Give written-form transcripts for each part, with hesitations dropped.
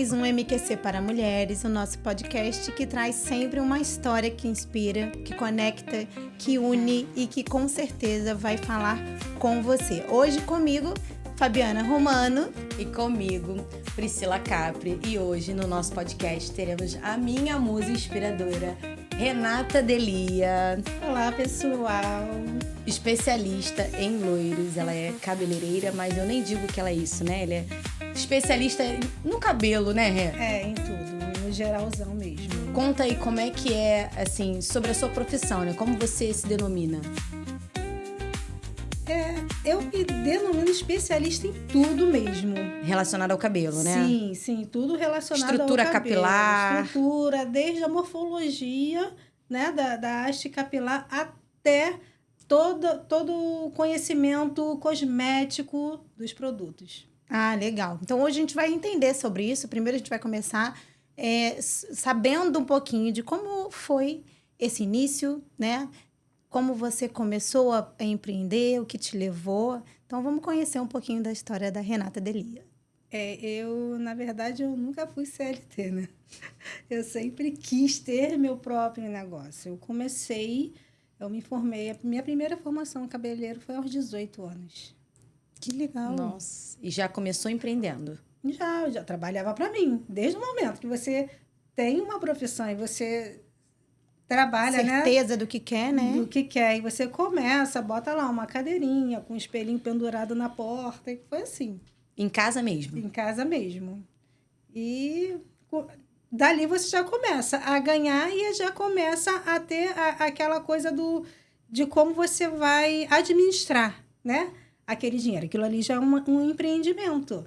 mais um MQC para Mulheres, o nosso podcast que traz sempre uma história que inspira, que conecta, que une e que com certeza vai falar com você. Hoje comigo, Fabiana Romano. E comigo, Priscila Capri. E hoje no nosso podcast teremos a minha musa inspiradora, Renata Delia. Olá, pessoal! Especialista em loiros. Ela é cabeleireira, mas eu nem digo que ela é isso, né? Ela é especialista no cabelo, né, Rê? É, em tudo, no geralzão mesmo. Conta aí como é que é, assim, sobre a sua profissão, né? Como você se denomina? Eu me denomino especialista em tudo mesmo. Relacionado ao cabelo, né? Sim, tudo relacionado Estrutura ao cabelo. capilar. Estrutura, desde a morfologia, né, da haste capilar até todo o conhecimento cosmético dos produtos. Ah, legal. Então hoje a gente vai entender sobre isso. Primeiro a gente vai começar sabendo um pouquinho de como foi esse início, né? Como você começou a empreender, o que te levou. Então, vamos conhecer um pouquinho da história da Renata Delia. Na verdade, eu nunca fui CLT, né? Eu sempre quis ter meu próprio negócio. Eu me formei, a minha primeira formação cabeleireiro foi aos 18 anos. Que legal. Nossa, e já começou empreendendo? Eu já trabalhava para mim. Desde o momento que você tem uma profissão e você trabalha, certeza, né? Do que quer, né? Do que quer. E você começa, bota lá uma cadeirinha com um espelhinho pendurado na porta. E foi assim. Em casa mesmo? Em casa mesmo. E dali você já começa a ganhar e já começa a ter aquela coisa de como você vai administrar, né? Aquele dinheiro. Aquilo ali já é um empreendimento.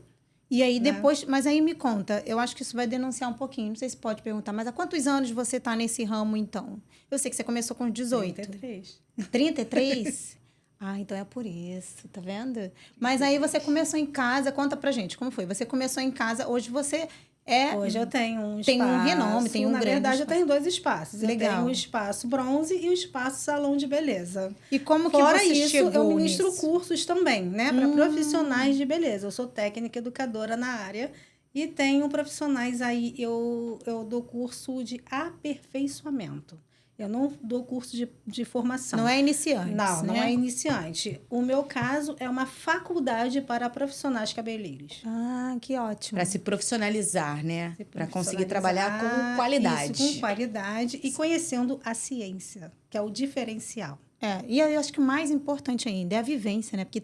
E aí depois, mas aí me conta, eu acho que isso vai denunciar um pouquinho, não sei se pode perguntar, mas há quantos anos você está nesse ramo, então? Eu sei que você começou com 18. 33. 33? Ah, então é por isso, tá vendo? Mas aí você começou em casa, conta pra gente, como foi? Você começou em casa, hoje você Hoje eu tenho um espaço. Tem um renome, tem um grande verdade, espaço. eu tenho 2 espaços. Legal. Eu tenho o espaço bronze e o espaço salão de beleza. E como que Fora você isso, chegou eu ministro nisso? cursos também, né? Para profissionais de beleza. Eu sou técnica educadora na área e tenho profissionais aí. Eu dou curso de aperfeiçoamento. Eu não dou curso de formação. Não é iniciante, Não é iniciante. O meu caso é uma faculdade para profissionais cabeleireiros. Ah, que ótimo. Para se profissionalizar, né? Para conseguir trabalhar com qualidade. Isso, com qualidade e conhecendo a ciência, que é o diferencial. E eu acho que o mais importante ainda é a vivência, né? Porque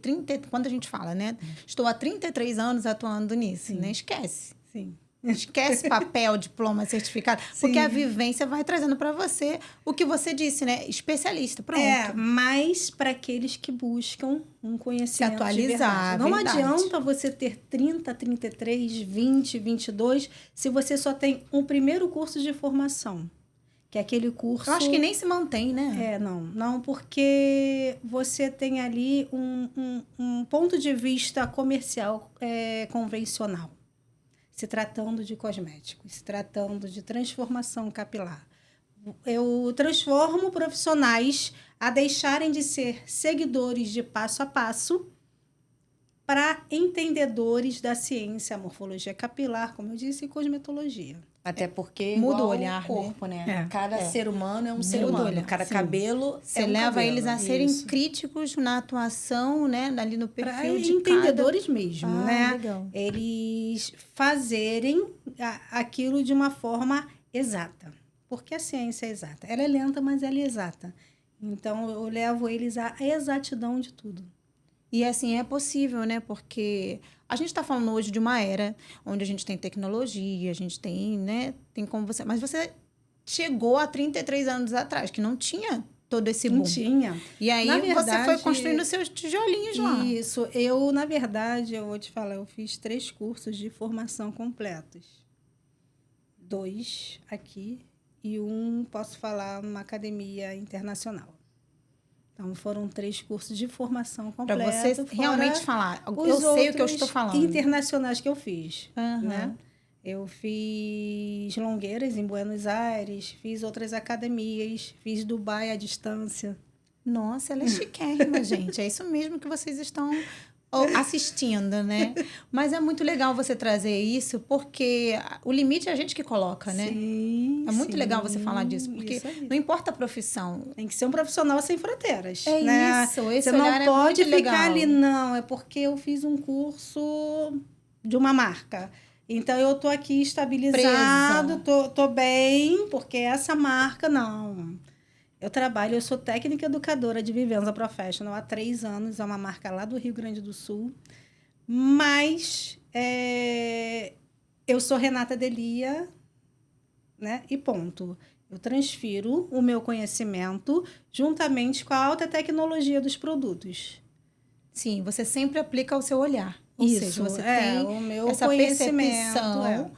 quando a gente fala, né? Estou há 33 anos atuando nisso, né? Esquece. Sim. Esquece papel, diploma, certificado. Sim. Porque a vivência vai trazendo para você o que você disse, né? Especialista, pronto. Mas para aqueles que buscam um conhecimento se atualizar, de verdade. Não adianta você ter 30, 33, 20, 22, se você só tem um primeiro curso de formação. Que é aquele curso... Eu acho que nem se mantém, né? Não, porque você tem ali um ponto de vista comercial convencional. Se tratando de cosméticos, se tratando de transformação capilar. Eu transformo profissionais a deixarem de ser seguidores de passo a passo para entendedores da ciência, morfologia capilar, como eu disse, e cosmetologia. Até porque muda o olhar, o corpo, né? Cada ser humano é um ser humano. Cada cabelo Você leva eles a serem críticos na atuação, né? Ali no perfil de entendedores mesmo, né? Legal. Eles fazerem aquilo de uma forma exata. Porque a ciência é exata. Ela é lenta, mas ela é exata. Então, eu levo eles à exatidão de tudo. E assim, é possível, né? Porque a gente está falando hoje de uma era onde a gente tem tecnologia, a gente tem, né? Tem como você... Mas você chegou há 33 anos atrás, que não tinha todo esse boom. Não tinha. E aí você foi construindo seus tijolinhos lá. Isso. Na verdade, eu vou te falar, eu fiz 3 cursos de formação completos. 2 aqui e 1, posso falar, numa academia internacional. Então, foram 3 cursos de formação completa. Para você realmente falar. Eu sei o que eu estou falando. Internacionais que eu fiz. Né? Eu fiz Longueiras, em Buenos Aires. Fiz outras academias. Fiz Dubai à distância. Nossa, ela é chiquérrima, gente. É isso mesmo que vocês estão assistindo, né? Mas é muito legal você trazer isso, porque o limite é a gente que coloca, né? Sim, É muito sim, legal você falar disso, porque isso aí. não importa a profissão. Tem que ser um profissional sem fronteiras. É né? isso, esse Você não olhar é pode muito ficar legal. ali, não, é porque eu fiz um curso de uma marca. Então, eu tô aqui estabilizado, tô bem, porque essa marca, não. Eu sou técnica educadora de Vivenza Professional há 3 anos, é uma marca lá do Rio Grande do Sul. Mas eu sou Renata Delia, né? E ponto. Eu transfiro o meu conhecimento juntamente com a alta tecnologia dos produtos. Sim, você sempre aplica o seu olhar. Ou seja, você tem o meu essa conhecimento. percepção.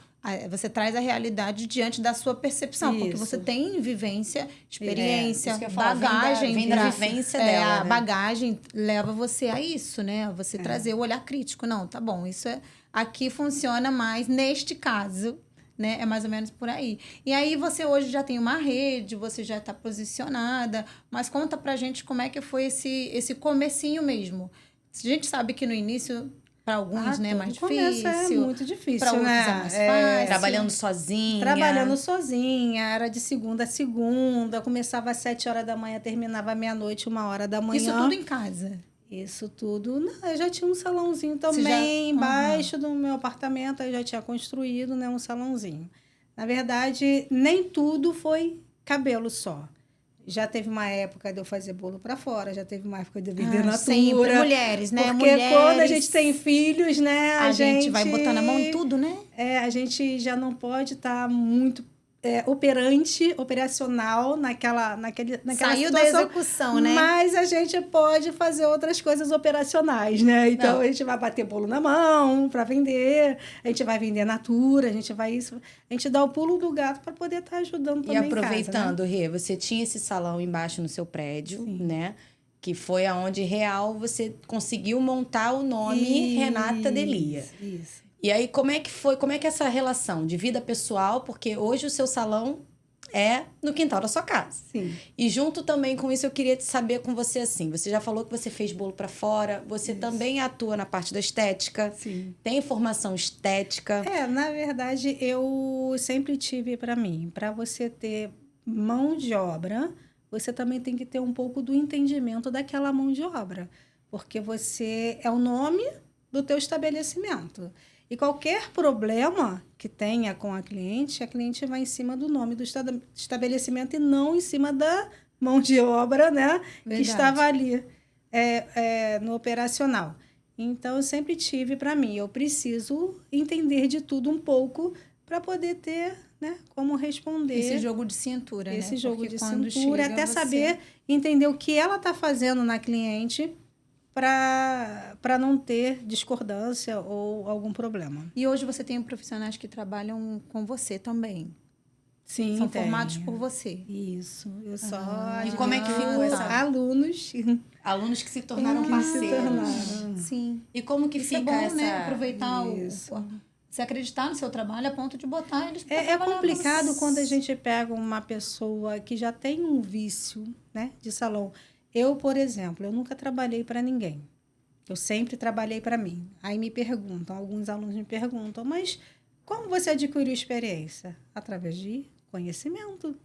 Você traz a realidade diante da sua percepção, porque Isso. você tem vivência, experiência, isso que eu ia falar, bagagem. vem da vivência dela, A né? bagagem leva você a isso, né? Você trazer o olhar crítico. Não, tá bom, isso aqui funciona mais neste caso, né? É mais ou menos por aí. E aí você hoje já tem uma rede, você já está posicionada, mas conta pra gente como é que foi esse comecinho mesmo. A gente sabe que no início, para alguns, né, é mais Começo difícil. é muito difícil, Para outros né? é mais fácil. Trabalhando sozinha. Trabalhando sozinha, era de segunda a segunda, começava às 7 horas da manhã, terminava meia-noite, 1h da manhã. Isso tudo em casa? Isso tudo. Não, eu já tinha um salãozinho também, embaixo do meu apartamento, eu já tinha construído, né, um salãozinho. Na verdade, nem tudo foi cabelo só. Já teve uma época de eu fazer bolo para fora, já teve uma época de eu vender natura. Sempre, mulheres, né? Porque mulheres, quando a gente tem filhos, né? A gente vai botando a mão em tudo, né? A gente já não pode estar muito operacional naquela Saiu situação, da execução, né? Mas a gente pode fazer outras coisas operacionais, né? Então, a gente vai bater bolo na mão para vender, a gente vai vender natura, a gente dá o pulo do gato para poder estar ajudando também E aproveitando, em casa, né? Rê, você tinha esse salão embaixo no seu prédio, Sim. né? Que foi aonde real você conseguiu montar o nome Renata Delia. Isso. E aí, como é que foi? Como é que é essa relação de vida pessoal? Porque hoje o seu salão é no quintal da sua casa. Sim. E junto também com isso, eu queria saber com você assim. Você já falou que você fez bolo para fora. Você também atua na parte da estética. Sim. Tem formação estética. Na verdade, eu sempre tive para mim, para você ter mão de obra, você também tem que ter um pouco do entendimento daquela mão de obra. Porque você é o nome do teu estabelecimento. E qualquer problema que tenha com a cliente vai em cima do nome do estabelecimento e não em cima da mão de obra, né? Verdade. Que estava ali no operacional. Então, eu sempre tive para mim, eu preciso entender de tudo um pouco para poder ter, né, como responder. Esse jogo de cintura, né? Esse jogo Porque de quando cintura, chega até você... saber entender o que ela está fazendo na cliente para não ter discordância ou algum problema. E hoje você tem profissionais que trabalham com você também. Sim, São formados por você. Isso. Eu só E como é que ficou essa... alunos Alunos que se tornaram que parceiros. se tornaram. Sim. E como que Isso fica é bom, essa... né? Aproveitar Isso. você acreditar no seu trabalho a ponto de botar eles pra É trabalhar complicado pra você. quando a gente pega uma pessoa que já tem um vício, né, de salão. Eu, por exemplo, eu nunca trabalhei para ninguém. Eu sempre trabalhei para mim. Aí me perguntam, alguns alunos me perguntam, mas como você adquiriu experiência? Através de conhecimento.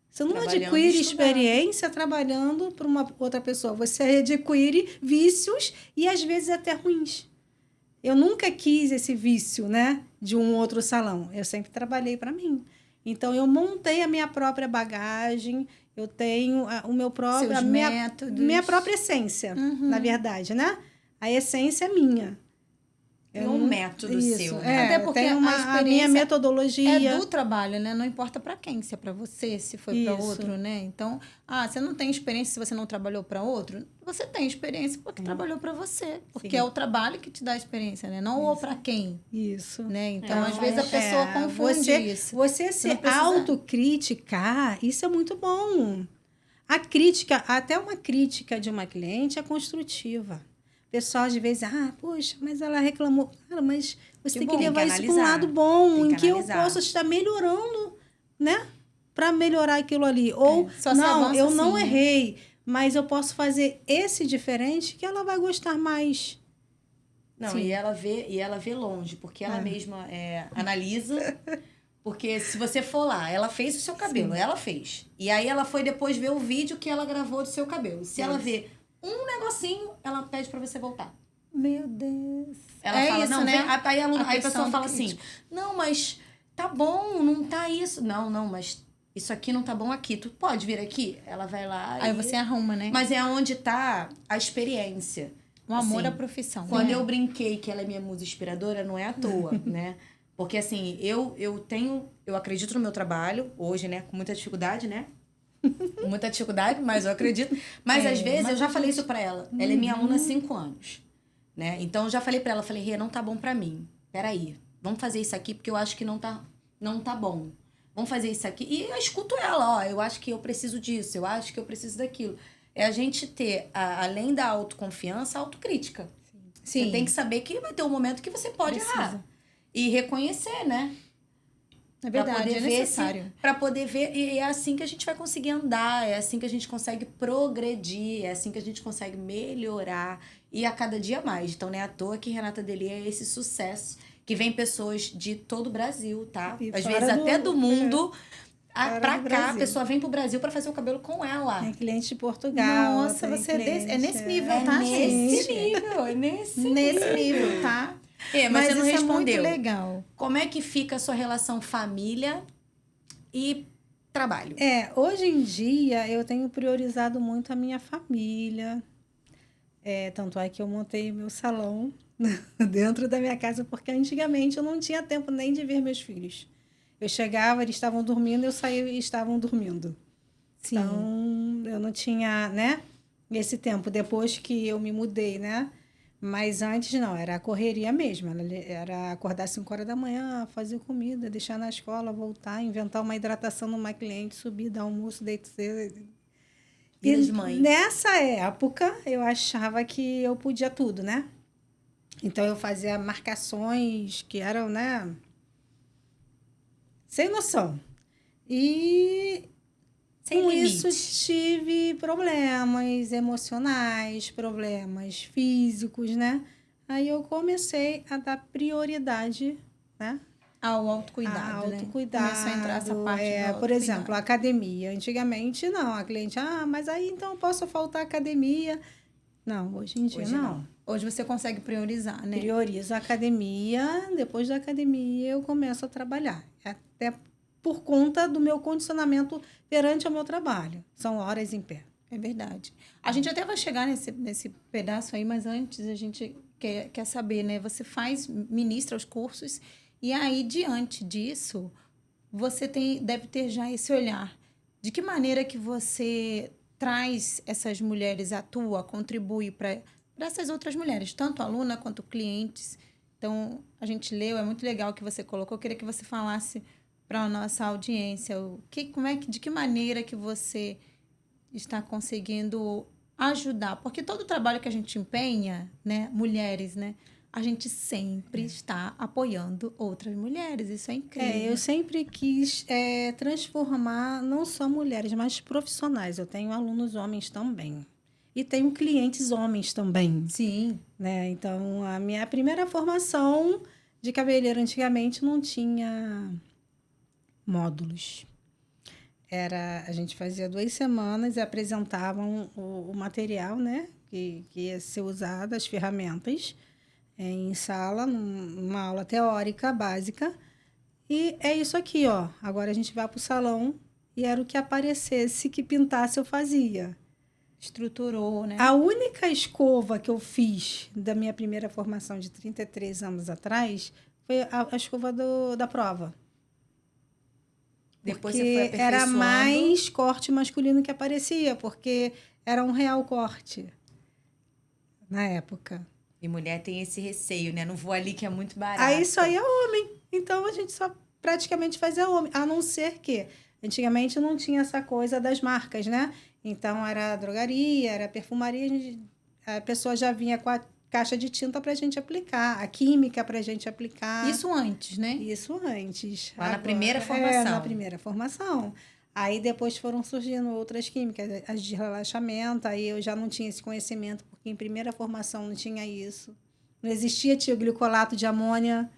Você não adquire experiência trabalhando para uma outra pessoa. Você adquire vícios e, às vezes, até ruins. Eu nunca quis esse vício, né, de um outro salão. Eu sempre trabalhei para mim. Então, eu montei a minha própria bagagem, eu tenho o meu próprio... Seus métodos. Minha própria essência, na verdade, né? A essência é minha. É um método seu, né? Até porque tem a minha metodologia. É do trabalho, né? Não importa para quem, se é para você, se foi para outro, né? Então, você não tem experiência se você não trabalhou para outro. Você tem experiência porque trabalhou para você. Porque é o trabalho que te dá experiência, né? Não ou para quem. Isso. Né? Então, às vezes a pessoa confunde isso. Você se autocriticar, isso é muito bom. A crítica, até uma crítica de uma cliente é construtiva. O pessoal, às vezes, poxa, mas ela reclamou. Cara, mas você tem que levar isso para um lado bom, em que eu posso estar melhorando, né? Para melhorar aquilo ali. Ou, não, eu não errei, mas eu posso fazer esse diferente que ela vai gostar mais. Não, Sim. e ela vê longe, porque ela mesma analisa. Porque se você for lá, ela fez o seu cabelo, ela fez. E aí ela foi depois ver o vídeo que ela gravou do seu cabelo. Se ela vê um negocinho, ela pede pra você voltar. Meu Deus. Ela fala, isso, não, né? aí a questão pessoa do fala assim, crítico. não, mas tá bom, não tá isso. Não, mas isso aqui não tá bom aqui. Tu pode vir aqui? Ela vai lá Aí você arruma, né? Mas é onde tá a experiência. O amor assim, à profissão. Quando né? eu brinquei que ela é minha musa inspiradora, não é à toa, né? Porque assim, eu acredito no meu trabalho, hoje, né? Com muita dificuldade, né? Com muita dificuldade, mas eu acredito. Mas às vezes eu já falei isso pra ela. Ela é minha aluna há 5 anos. Né? Então eu já falei pra ela, falei, Rê, não tá bom pra mim. Peraí, vamos fazer isso aqui porque eu acho que não tá bom. Vamos fazer isso aqui. E eu escuto ela, ó, eu acho que eu preciso disso, eu acho que eu preciso daquilo. É a gente ter, além da autoconfiança, a autocrítica. Sim. Você tem que saber que vai ter um momento que você pode errar. E reconhecer, né? É verdade, é necessário. Para poder ver, e é assim que a gente vai conseguir andar, é assim que a gente consegue progredir, é assim que a gente consegue melhorar e a cada dia mais. Então, não é à toa que Renata Delia é esse sucesso, que vem pessoas de todo o Brasil, tá? E Às fora vezes até do mundo. Fora Pra do cá, Brasil. a pessoa vem pro Brasil para fazer o cabelo com ela. Tem cliente de Portugal. Nossa, tem você é nesse nível, É tá, nesse gente? nível, é nesse Nesse nível, tá? mas você não isso respondeu. é muito legal. Como é que fica a sua relação família e trabalho? Hoje em dia eu tenho priorizado muito a minha família. Tanto é que eu montei meu salão dentro da minha casa, porque antigamente eu não tinha tempo nem de ver meus filhos. Eu chegava, eles estavam dormindo, eu saía e estavam dormindo. Sim. Então, eu não tinha, né, esse tempo. Depois que eu me mudei, né? Mas antes não, era a correria mesmo. Era acordar às 5 horas da manhã, fazer comida, deixar na escola, voltar, inventar uma hidratação numa cliente, subir, dar almoço, deitar. Vida de mãe. Nessa época, eu achava que eu podia tudo, né? Então, eu fazia marcações que eram, né? Sem noção. E Sem com limite. isso tive problemas emocionais, problemas físicos, né? Aí eu comecei a dar prioridade, né? Ao autocuidado, né? Autocuidado. Começou a entrar essa parte do Por autocuidado. exemplo, a academia. Antigamente, não. A cliente, mas aí então eu posso faltar à academia. Não, hoje em dia Hoje não. Hoje você consegue priorizar, né? Priorizo a academia, depois da academia eu começo a trabalhar. Até por conta do meu condicionamento perante ao meu trabalho. São horas em pé. É verdade. A gente até vai chegar nesse pedaço aí, mas antes a gente quer saber, né? Você ministra os cursos e aí, diante disso, você deve ter já esse olhar. De que maneira que você traz essas mulheres, atua, contribui para essas outras mulheres, tanto aluna quanto clientes. Então, a gente leu, é muito legal que você colocou. Eu queria que você falasse para a nossa audiência de que maneira que você está conseguindo ajudar. Porque todo o trabalho que a gente empenha, né, mulheres, né, a gente sempre está apoiando outras mulheres. Isso é incrível. Eu sempre quis transformar não só mulheres, mas profissionais. Eu tenho alunos homens também. E tenho clientes homens também. Sim. Né? Então, a minha primeira formação de cabeleireiro antigamente não tinha módulos. A gente fazia 2 semanas e apresentavam o material, né? Que ia ser usado, as ferramentas, em sala, numa aula teórica básica. E é isso aqui, ó. Agora a gente vai para o salão e era o que aparecesse, que pintasse, eu fazia. Estruturou, né? A única escova que eu fiz da minha primeira formação de 33 anos atrás foi a escova da prova. Depois Porque você foi aperfeiçoando. era mais corte masculino que aparecia, porque era um real corte na época. E mulher tem esse receio, né? Não vou ali que é muito barato. Aí só ia homem. Então a gente só praticamente fazia homem. A não ser que antigamente não tinha essa coisa das marcas, né? Então era drogaria, era perfumaria. A pessoa já vinha com a caixa de tinta para a gente aplicar, a química para a gente aplicar. Isso antes, né? Isso antes. Lá na primeira formação. Na primeira formação. Aí depois foram surgindo outras químicas, as de relaxamento. Aí eu já não tinha esse conhecimento, porque em primeira formação não tinha isso. Não existia tioglicolato de amônia.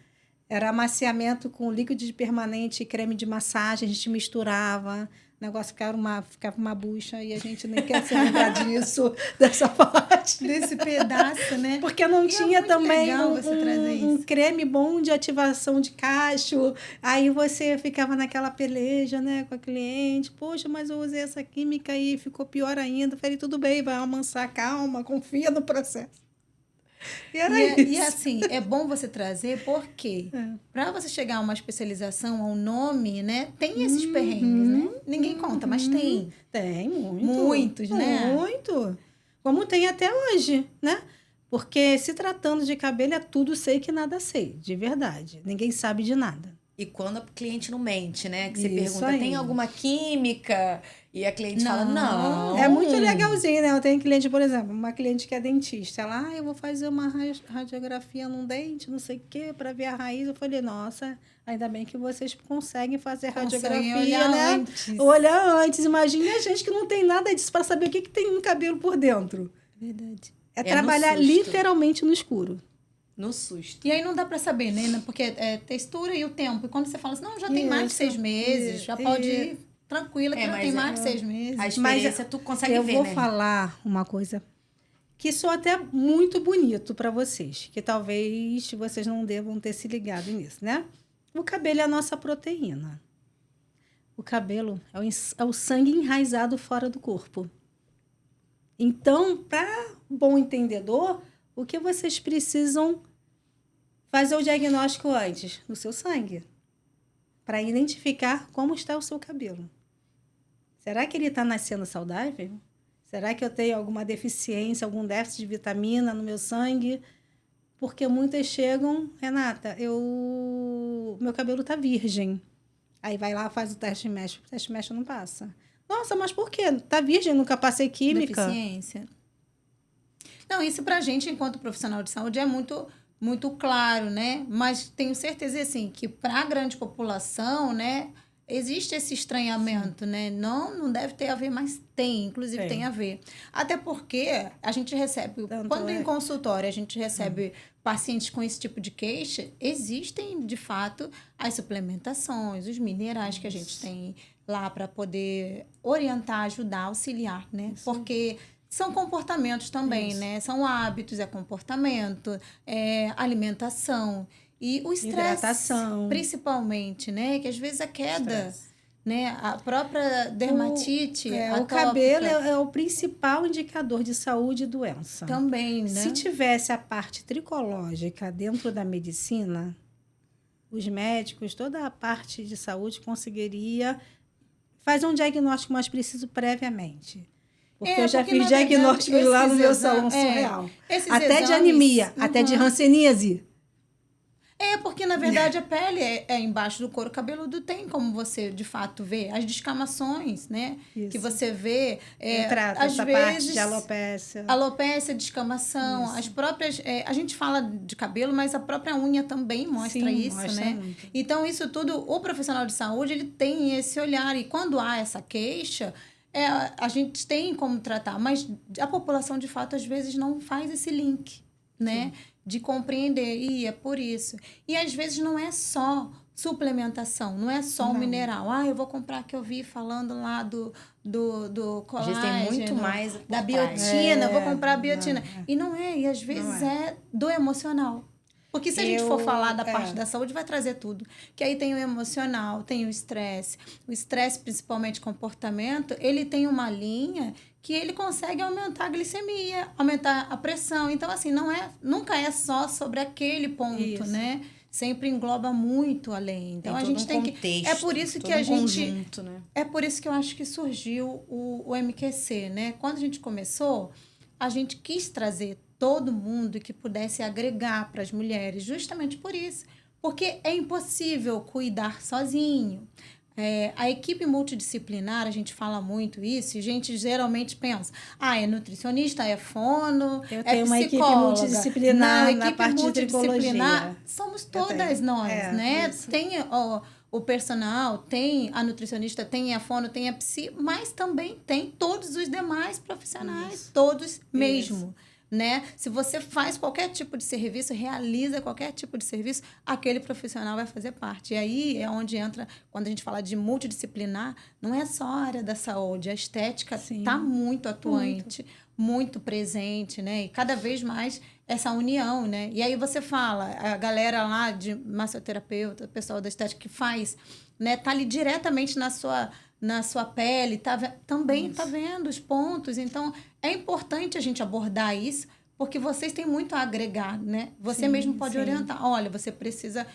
Era amaciamento com líquido de permanente e creme de massagem. A gente misturava. O negócio ficava uma bucha e a gente nem quer se lembrar disso, dessa parte. Desse pedaço, né? Porque não tinha também você trazer um isso. creme bom de ativação de cacho. Aí você ficava naquela peleja, né, com a cliente. Poxa, mas eu usei essa química e ficou pior ainda. Eu falei, tudo bem, vai amansar, calma, confia no processo. E assim, é bom você trazer porque para você chegar a uma especialização, a um nome, né? Tem esses perrengues, né? Ninguém conta, mas tem. Tem, muito. Muitos, né? Muito. Como tem até hoje, né? Porque se tratando de cabelo é tudo sei que nada sei, de verdade. Ninguém sabe de nada. E quando o cliente não mente, né? Que você Isso pergunta, aí. tem alguma química? E a cliente fala, não. É muito legalzinho, né? Eu tenho cliente, por exemplo, uma cliente que é dentista. Ela, eu vou fazer uma radiografia num dente, não sei o quê, para ver a raiz. Eu falei, nossa, ainda bem que vocês conseguem fazer radiografia, olhar né? antes. Olhar antes. Imagine a gente que não tem nada disso para saber o que tem no cabelo por dentro. Verdade. É no trabalhar susto. literalmente no escuro. No susto. E aí não dá para saber, né? Porque é textura e o tempo. E quando você fala assim, não, já tem mais de 6 meses, já pode ir tranquila, que já tem mais de 6 meses. A experiência tu consegue eu ver, vou né? falar uma coisa que soa até muito bonito para vocês, que talvez vocês não devam ter se ligado nisso, né? O cabelo é a nossa proteína. O cabelo é o sangue enraizado fora do corpo. Então, para bom entendedor, o que vocês precisam fazer o diagnóstico antes? No seu sangue. Para identificar como está o seu cabelo. Será que ele está nascendo saudável? Será que eu tenho alguma deficiência, algum déficit de vitamina no meu sangue? Porque muitas chegam, Renata, meu cabelo está virgem. Aí vai lá, faz o teste mesh. O teste mesh não passa. Nossa, mas por quê? Tá virgem, nunca passei química. Deficiência. Não, isso pra gente, enquanto profissional de saúde, é muito, muito claro, né? Mas tenho certeza, assim, que para a grande população, né, existe esse estranhamento, né? Não deve ter a ver, mas tem, inclusive tem a ver. Até porque a gente recebe, quando em consultório a gente recebe pacientes com esse tipo de queixa, existem, de fato, as suplementações, os minerais que a gente tem lá para poder orientar, ajudar, auxiliar, né? Porque são comportamentos também, né? São hábitos, é comportamento, é alimentação. E o estresse, principalmente, né? Que às vezes a queda, né? A própria dermatite. O cabelo é o principal indicador de saúde e doença. Também, né? Se tivesse a parte tricológica dentro da medicina, os médicos, toda a parte de saúde conseguiria fazer um diagnóstico mais preciso previamente. Porque eu já fiz diagnóstico lá no meu salão surreal. Até de anemia, até de hanseníase. Porque, na verdade, a pele é embaixo do couro cabeludo, tem como você, de fato, ver. As descamações, né? Isso. Que você vê. Às essa vezes, parte de alopécia. Alopécia, descamação. Isso. As próprias... a gente fala de cabelo, mas a própria unha também mostra isso, mostra, né? Muito. Então, isso tudo, o profissional de saúde, ele tem esse olhar. E quando há essa queixa, a gente tem como tratar. Mas a população, de fato, às vezes não faz esse link, né? Sim. De compreender, e é por isso. E às vezes não é só suplementação, não é só o mineral. Eu vou comprar, que eu vi falando lá do colágeno. Às vezes tem muito mais da biotina, vou comprar a biotina. E não é, e às vezes é do emocional. Porque se a gente for falar da parte da saúde, vai trazer tudo. Que aí tem o emocional, tem o estresse. O estresse, principalmente comportamento, ele tem uma linha que ele consegue aumentar a glicemia, aumentar a pressão. Então, assim, nunca é só sobre aquele ponto, né? Sempre engloba muito além. Então, a gente tem que... É por isso que a gente... Conjunto, né? É por isso que eu acho que surgiu o MQC, né? Quando a gente começou, a gente quis trazer todo mundo que pudesse agregar para as mulheres, justamente por isso. Porque é impossível cuidar sozinho. A equipe multidisciplinar, a gente fala muito isso, e a gente geralmente pensa, é nutricionista, é fono, eu tenho uma equipe multidisciplinar na parte de tricologia. Somos todas nós, né? Isso. Tem o personal, tem a nutricionista, tem a fono, tem a psi, mas também tem todos os demais profissionais, todos mesmo. né? Se você faz qualquer tipo de serviço, realiza qualquer tipo de serviço, aquele profissional vai fazer parte. E aí é onde entra, quando a gente fala de multidisciplinar, não é só a área da saúde, a estética está muito atuante, muito presente, né? E cada vez mais essa união, né? E aí você fala, a galera lá de massoterapeuta, o pessoal da estética que faz, né? Tá ali diretamente na sua pele, também está vendo os pontos. Então, é importante a gente abordar isso, porque vocês têm muito a agregar, né? Você mesmo pode orientar. Olha, você precisa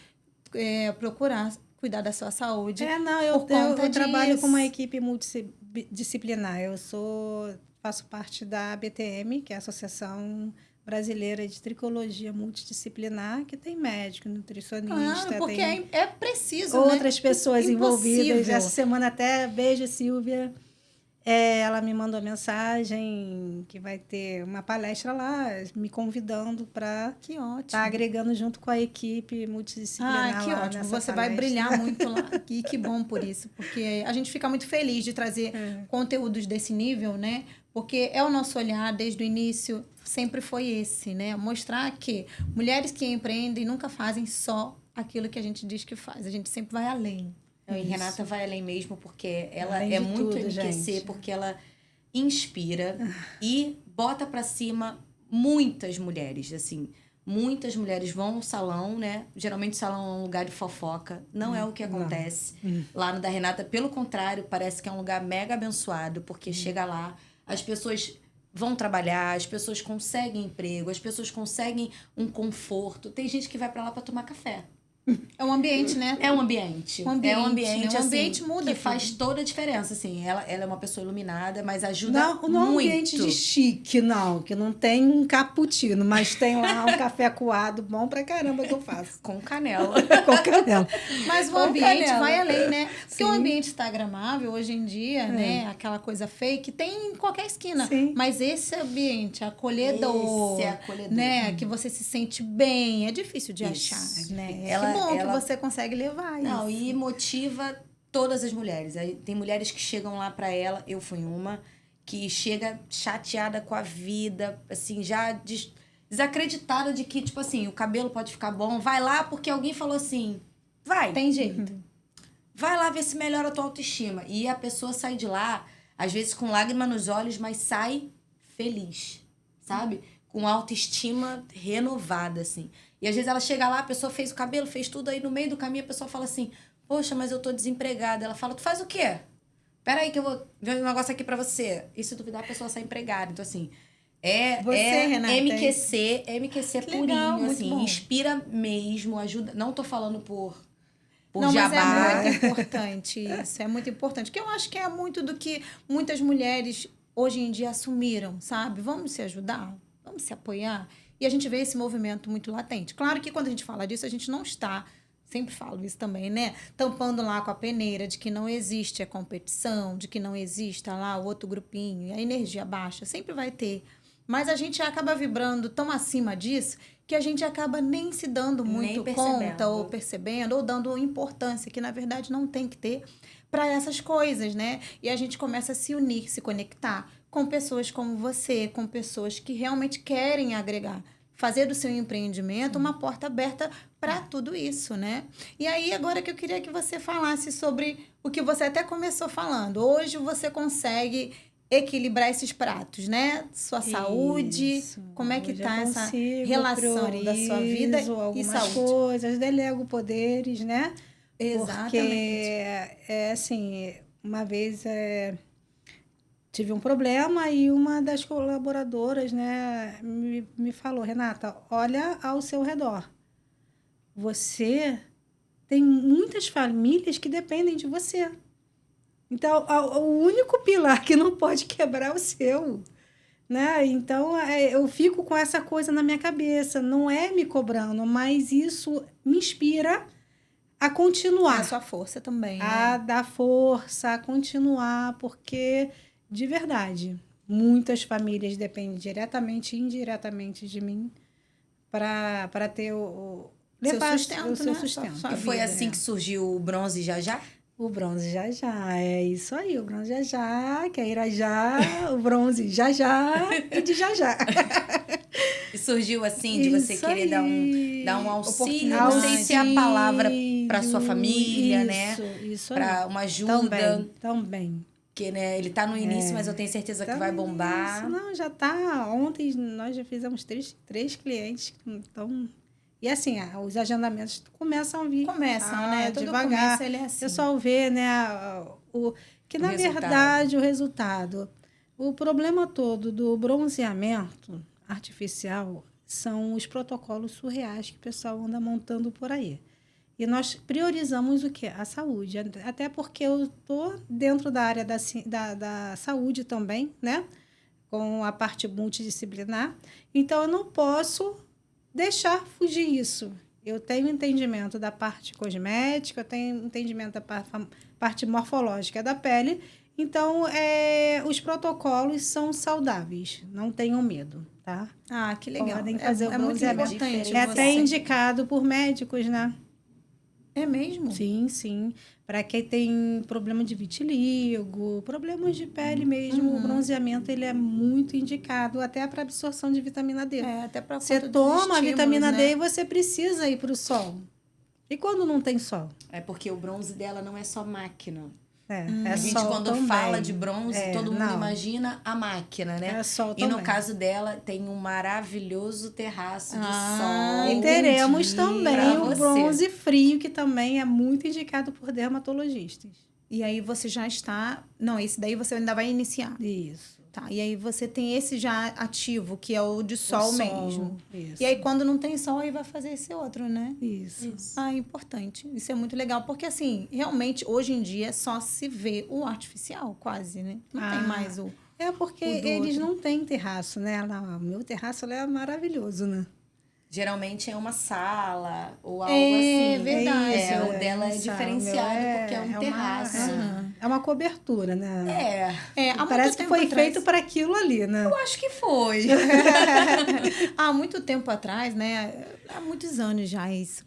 procurar cuidar da sua saúde. Eu trabalho com uma equipe multidisciplinar. Faço parte da ABTM, que é a Associação Brasileira de Tricologia Multidisciplinar, que tem médico, nutricionista. Porque tem é preciso, outras pessoas envolvidas. Impossível. Essa semana até, beijo, Silvia. Ela me mandou mensagem que vai ter uma palestra lá, me convidando para estar agregando junto com a equipe multidisciplinar. Que ótimo. Você vai brilhar muito lá. E que bom por isso, porque a gente fica muito feliz de trazer conteúdos desse nível, né? Porque é o nosso olhar desde o início, sempre foi esse, né? Mostrar que mulheres que empreendem nunca fazem só aquilo que a gente diz que faz. A gente sempre vai além. E Renata vai além mesmo, porque ela é muito enriquecer, porque ela inspira e bota para cima muitas mulheres, assim. Muitas mulheres vão ao salão, né? Geralmente o salão é um lugar de fofoca. Não é o que acontece lá no da Renata. Pelo contrário, parece que é um lugar mega abençoado, porque chega lá, as pessoas vão trabalhar, as pessoas conseguem emprego, as pessoas conseguem um conforto. Tem gente que vai para lá para tomar café. É um ambiente, né? É um ambiente. É um ambiente, assim, ambiente muda que faz toda a diferença, assim. Ela é uma pessoa iluminada, mas ajuda muito. Não é um ambiente de chique, não. Que não tem um cappuccino, mas tem lá um café coado bom pra caramba que eu faço. Com canela. Com canela. Mas o ambiente vai além, né? Porque o ambiente instagramável, hoje em dia, né? Aquela coisa fake, tem em qualquer esquina. Sim. Mas esse ambiente acolhedor, né? Que você se sente bem, é difícil de achar, né? Que você consegue levar isso. Não, e motiva todas as mulheres. Aí tem mulheres que chegam lá pra ela, eu fui uma, que chega chateada com a vida, assim, já desacreditada de que, tipo assim, o cabelo pode ficar bom. Vai lá porque alguém falou assim, vai. Tem jeito. Vai lá ver se melhora a tua autoestima. E a pessoa sai de lá, às vezes com lágrima nos olhos, mas sai feliz, sabe? Com autoestima renovada, assim. E às vezes ela chega lá, a pessoa fez o cabelo, fez tudo, aí no meio do caminho a pessoa fala assim, poxa, mas eu tô desempregada. Ela fala, tu faz o quê? Peraí que eu vou ver um negócio aqui pra você. E se duvidar, a pessoa sai empregada. Então, assim, Renata, MQC purinho, legal, assim, bom. Inspira mesmo, ajuda. Não tô falando por não, jabá. Mas é muito importante isso, é muito importante. Porque eu acho que é muito do que muitas mulheres hoje em dia assumiram, sabe? Vamos se ajudar, vamos se apoiar. E a gente vê esse movimento muito latente. Claro que quando a gente fala disso, a gente não está, sempre falo isso também, né? Tampando lá com a peneira de que não existe a competição, de que não exista lá o outro grupinho, a energia baixa, sempre vai ter. Mas a gente acaba vibrando tão acima disso que a gente acaba nem se dando muito conta ou percebendo ou dando importância que, na verdade, não tem que ter para essas coisas, né? E a gente começa a se unir, se conectar com pessoas como você, com pessoas que realmente querem agregar, fazer do seu empreendimento uma porta aberta para tudo isso, né? E aí, agora que eu queria que você falasse sobre o que você até começou falando. Hoje você consegue equilibrar esses pratos, né? Sua saúde, como é que tá essa relação da sua vida e saúde? Coisas, delego poderes, né? Exatamente. Porque, assim, uma vez tive um problema e uma das colaboradoras, né, me falou, Renata, olha ao seu redor. Você tem muitas famílias que dependem de você. Então, o único pilar que não pode quebrar é o seu, né? Então, eu fico com essa coisa na minha cabeça. Não é me cobrando, mas isso me inspira a continuar. A sua força também, né? A dar força, a continuar, porque, de verdade, muitas famílias dependem diretamente e indiretamente de mim para ter o seu sustento. E foi assim que surgiu o Bronze Já Já? O Bronze Já Já, é isso aí, o Bronze Já Já, que é Irajá, o Bronze Já Já e de Já Já. E surgiu assim, de você Isso querer aí. dar um auxílio, Oportunidade. não sei se é a palavra para sua família, né? Isso aí. Para uma ajuda. Também. Porque, né, ele tá no início, mas eu tenho certeza que vai bombar. Isso, não, já tá. Ontem nós já fizemos três clientes. Então. E assim, os agendamentos começam a vir. Começam, né? Todo Devagar. começo ele é assim. O pessoal vê, né? Que na verdade o resultado. O problema todo do bronzeamento artificial são os protocolos surreais que o pessoal anda montando por aí. E nós priorizamos o quê? A saúde. Até porque eu estou dentro da área da saúde também, né? Com a parte multidisciplinar. Então, eu não posso deixar fugir isso. Eu tenho entendimento da parte cosmética, eu tenho entendimento da parte morfológica da pele. Então, os protocolos são saudáveis. Não tenham medo, tá? Ah, que legal. Podem fazer o muito bronzeamento. importante. É até você. indicado por médicos, né? É mesmo? Sim, sim. Para quem tem problema de vitiligo, problemas de pele mesmo, o bronzeamento ele é muito indicado, até para absorção de vitamina D. Até para Você toma a vitamina D e você precisa ir para o sol. E quando não tem sol? É porque o bronze dela não é só máquina. É A gente, sol quando também. fala de bronze, todo mundo imagina a máquina, né? É sol e também. no caso dela, tem um maravilhoso terraço de Ah, sol. E teremos pra também o você. bronze frio, que também é muito indicado por dermatologistas. E aí você já está... Não, esse daí você ainda vai iniciar. Isso. Tá, e aí você tem esse já ativo, que é o de sol mesmo. Isso. E aí, quando não tem sol, aí vai fazer esse outro, né? Isso. Ah, é importante. Isso é muito legal, porque assim, realmente, hoje em dia, só se vê o artificial, quase, né? Não tem mais o... É porque o do eles outro. não têm terraço, né? O meu terraço é maravilhoso, né? Geralmente é uma sala ou algo É assim. verdade. O dela é isso, diferenciado o meu porque é um terraço. É uma cobertura, né? Há Parece muito que tempo foi atrás- feito para aquilo ali, né? Eu acho que foi. Há muito tempo atrás, né? Há muitos anos já isso.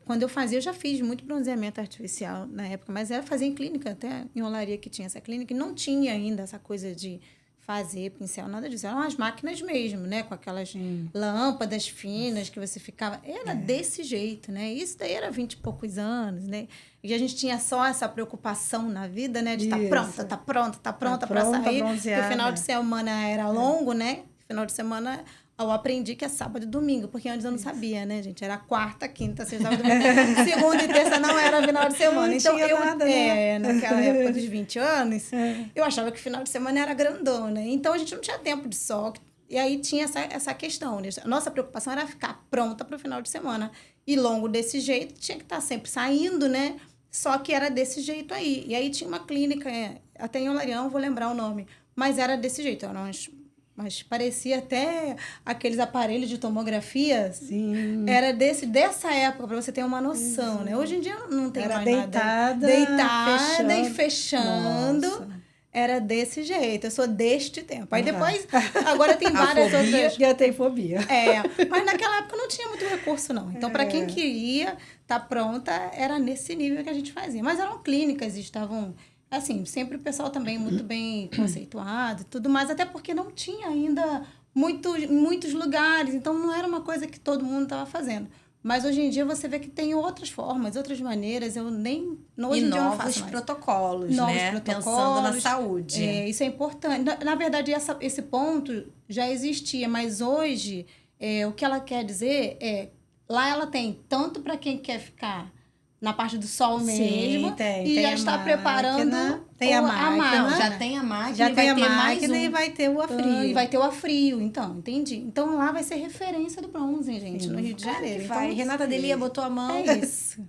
Quando eu fazia, eu já fiz muito bronzeamento artificial na época, mas eu fazia em clínica, até em Olaria que tinha essa clínica, e não tinha ainda essa coisa de fazer pincel, nada disso. Eram as máquinas mesmo, né? Com aquelas lâmpadas finas que você ficava... Era desse jeito, né? Isso daí era 20 e poucos anos, né? E a gente tinha só essa preocupação na vida, né? De estar Isso. pronta, tá pronta para pronta, sair. Porque o bronzeada. final de semana era longo, né? Final de semana... Eu aprendi que é sábado e domingo, porque antes eu não sabia, né, gente? Era quarta, quinta, sexta, sábado, domingo. Segunda e terça não era final de semana. Não Então, tinha nada, né? naquela época dos 20 anos, eu achava que final de semana era grandona. Então, a gente não tinha tempo de sol. E aí tinha essa questão. Né? A nossa preocupação era ficar pronta para o final de semana. E longo desse jeito, tinha que estar sempre saindo, né? Só que era desse jeito aí. E aí tinha uma clínica, até em Olaria, não vou lembrar o nome, mas era desse jeito. Eram mas parecia até aqueles aparelhos de tomografia. Sim. Era dessa época, para você ter uma noção, né? Hoje em dia não tem Era mais deitada, deitada e fechando. Nossa. Era desse jeito. Eu sou deste tempo. Aí depois, agora tem várias outras... Já tem fobia. Mas naquela época não tinha muito recurso, não. Então, para quem queria estar pronta, era nesse nível que a gente fazia. Mas eram clínicas e estavam... Assim, sempre o pessoal também muito bem conceituado e tudo mais, até porque não tinha ainda muitos lugares, então não era uma coisa que todo mundo estava fazendo. Mas hoje em dia você vê que tem outras formas, outras maneiras, hoje em dia eu não faço mais. Protocolos, Novos né? protocolos. Pensando na saúde. Isso é importante. Na verdade, esse ponto já existia, mas hoje, o que ela quer dizer lá ela tem tanto para quem quer ficar na parte do sol mesmo. Tem, e tem já a está máquina, preparando tem a máquina. máquina. Já tem a máquina Já e tem vai a ter mais máquina e vai ter o afrio. E vai ter o afrio, então, entendi. Então lá vai ser referência do bronze, gente, no Rio de Janeiro. Que Então, vai. Renata Delia botou a mão. é isso.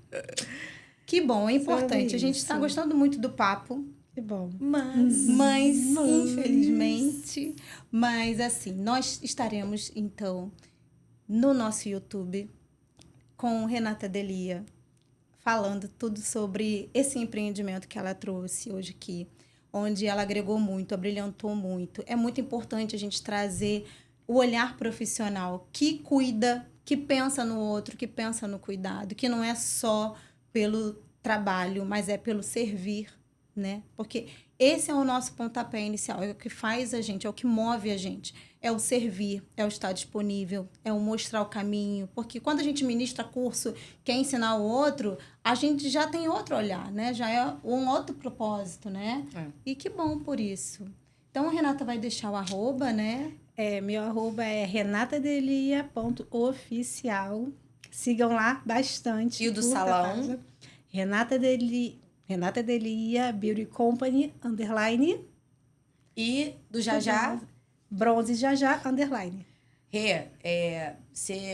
Que bom, é importante. Sobre A gente isso. está gostando muito do papo. Que bom. Mas, infelizmente, mas assim, nós estaremos, então, no nosso YouTube com Renata Delia, falando tudo sobre esse empreendimento que ela trouxe hoje aqui, onde ela agregou muito, abrilhantou muito. É muito importante a gente trazer o olhar profissional que cuida, que pensa no outro, que pensa no cuidado, que não é só pelo trabalho, mas é pelo servir, né? Porque Esse é o nosso pontapé inicial, é o que faz a gente, é o que move a gente. É o servir, é o estar disponível, é o mostrar o caminho. Porque quando a gente ministra curso, quer ensinar o outro, a gente já tem outro olhar, né? Já é um outro propósito, né? E que bom por isso. Então, a Renata vai deixar o arroba, né? Meu arroba é renatadelia.oficial. Sigam lá bastante. E o do salão? Renata Delia Beauty Company, _. E do Jajá? Bronze Jajá, _. Rê,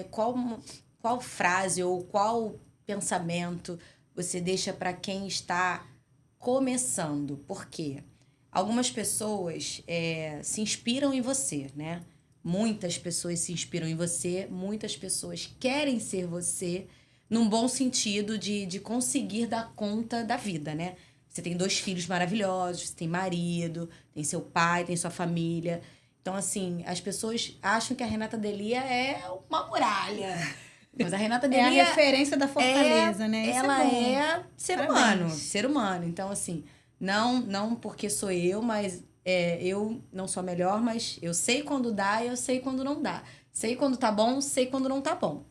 qual frase ou qual pensamento você deixa para quem está começando? Por quê? Algumas pessoas se inspiram em você, né? Muitas pessoas se inspiram em você, muitas pessoas querem ser você, num bom sentido de conseguir dar conta da vida, né? Você tem 2 filhos maravilhosos, você tem marido, tem seu pai, tem sua família. Então, assim, as pessoas acham que a Renata Delia é uma muralha. Mas a Renata Delia é a referência da fortaleza, né? Isso ela é ser humano, Parabéns. ser humano. Então, assim, não porque sou eu, mas eu não sou a melhor, mas eu sei quando dá e eu sei quando não dá. Sei quando tá bom, sei quando não tá bom.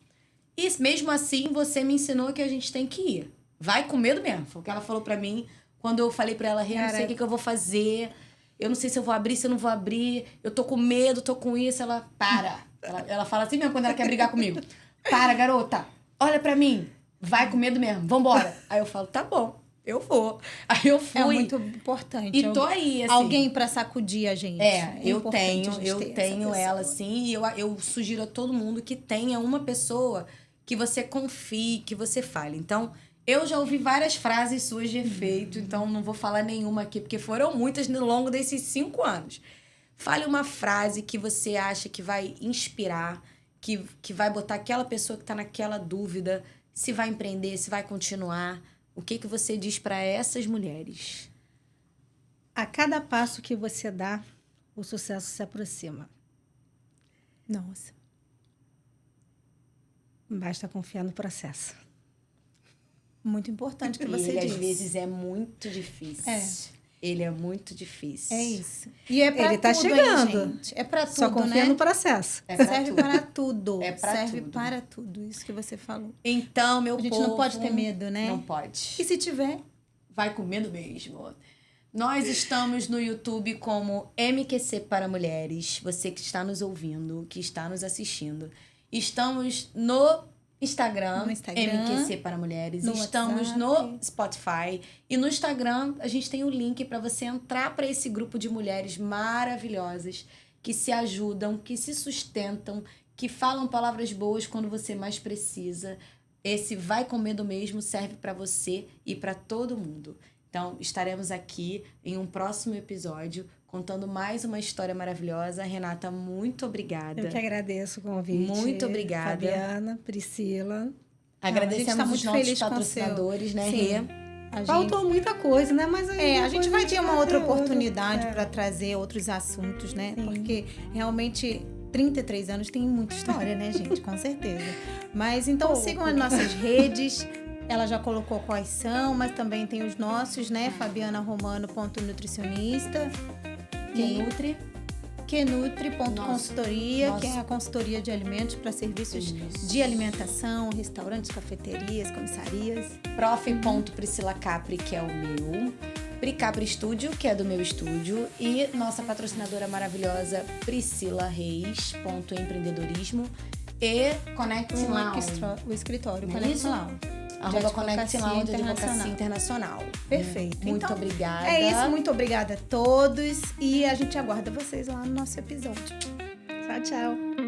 E mesmo assim, você me ensinou que a gente tem que ir. Vai com medo mesmo. Foi o que ela falou pra mim quando eu falei pra ela, eu não sei o que eu vou fazer. Eu não sei se eu vou abrir, se eu não vou abrir. Eu tô com medo, tô com isso. Ela, para. Ela fala assim mesmo quando ela quer brigar comigo. Para, garota. Olha pra mim. Vai com medo mesmo. Vambora. Aí eu falo, tá bom. Eu vou. Aí eu fui. É muito importante. E tô aí, assim. Alguém pra sacudir a gente. Eu tenho ela, assim. E eu sugiro a todo mundo que tenha uma pessoa que você confie, que você fale. Então, eu já ouvi várias frases suas de efeito, então não vou falar nenhuma aqui, porque foram muitas no longo desses 5 anos. Fale uma frase que você acha que vai inspirar, que vai botar aquela pessoa que tá naquela dúvida, se vai empreender, se vai continuar. O que você diz para essas mulheres? A cada passo que você dá, o sucesso se aproxima. Nossa. Basta confiar no processo. Muito importante que você ele, disse. Às vezes, é muito difícil. Ele é muito difícil. É isso. E é pra ele tá tudo, chegando. hein, gente? É pra tudo, Só confia né? no processo. Serve para tudo. É pra Serve tudo. para tudo. Isso que você falou. Então, meu povo... A gente não pode ter medo, né? Não pode. E se tiver? Vai com medo mesmo. Nós estamos no YouTube como MQC para Mulheres. Você que está nos ouvindo, que está nos assistindo. Estamos no Instagram, MQC para Mulheres. Estamos no Spotify. E no Instagram, a gente tem o link para você entrar para esse grupo de mulheres maravilhosas que se ajudam, que se sustentam, que falam palavras boas quando você mais precisa. Esse Vai com Medo Mesmo serve para você e para todo mundo. Então, estaremos aqui em um próximo episódio contando mais uma história maravilhosa. Renata, muito obrigada. Eu que agradeço o convite. Muito obrigada. Fabiana, Priscila. Agradecemos os nossos patrocinadores, né, Rê? Faltou muita coisa, né? Mas a gente vai ter uma outra oportunidade para trazer outros assuntos, né? Sim. Porque realmente 33 anos tem muita história, né, gente? Com certeza. Mas então sigam as nossas redes. Ela já colocou quais são, mas também tem os nossos, né? fabianaromano.nutricionista. Quenutri.consultoria, que é a consultoria de alimentos para serviços de alimentação, restaurantes, cafeterias, comissarias. Prof.PriscilaCapri, que é o meu. Pricapri Studio, que é do meu estúdio. E nossa patrocinadora maravilhosa, Priscila Reis, .empreendedorismo. E Connect Lounge. O escritório, Não é Connect isso? Lounge. @Connect Lounge de Advocacia Internacional. Perfeito. Muito então, obrigada. É isso, muito obrigada a todos. E a gente aguarda vocês lá no nosso episódio. Tchau, tchau.